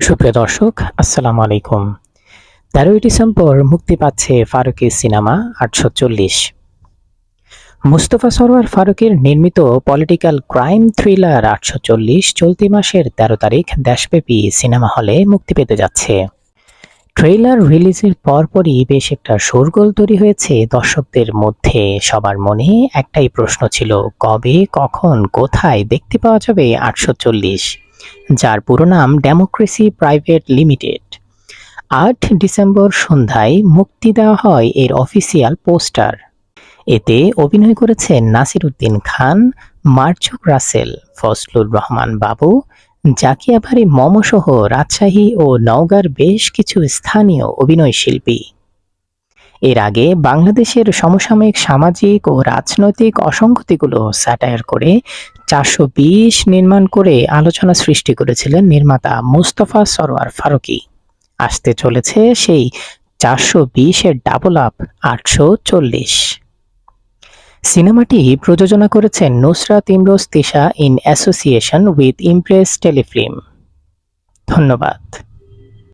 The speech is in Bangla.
সুপ্রিয় দর্শক, আসসালামু আলাইকুম। ১৩ই ডিসেম্বর মুক্তি পাচ্ছে ফারুকী সিনেমা ৮৪০। মুস্তফা সরোয়ার ফারুকীর নির্মিত পলিটিক্যাল ক্রাইম থ্রিলার ৮৪০ চলতি মাসের ১৩ তারিখ দেশব্যাপী সিনেমা হলে মুক্তি পেতে যাচ্ছে। ট্রেইলার রিলিজের পরপরই বেশ একটা শোরগোল তৈরি হয়েছে দর্শকদের মধ্যে। সবার মনে একটাই প্রশ্ন ছিল, কবে, কখন, কোথায় দেখতে পাওয়া যাবে ৮৪০, যার পুরো নাম ডেমোক্রেসি প্রাইভেট লিমিটেড। ৮ ডিসেম্বর সন্ধ্যায় মুক্তি দেওয়া হয় এর অফিসিয়াল পোস্টার। এতে অভিনয় করেছেন নাসির উদ্দিন খান, মার্জুক রাসেল, ফজলুর রহমান বাবু, জাকিয়া বারী মমসহ রাজশাহী ও নওগাঁর বেশ কিছু স্থানীয় অভিনয়শিল্পী। এর আগে বাংলাদেশের সমসাময়িক সামাজিক ও রাজনৈতিক অসঙ্গতিগুলো স্যাটায়ার করে ৪২০ নির্মাণ করে আলোচনা সৃষ্টি করেছিলেন নির্মাতা মুস্তফা সরোয়ার ফারুকী। আসতে চলেছে সেই ৪২০-এর ডাবল আপ ৮৪০। সিনেমাটি প্রযোজনা করেছেন Nusrat Imroz Tisha in association with Impress Telefilm. ধন্যবাদ।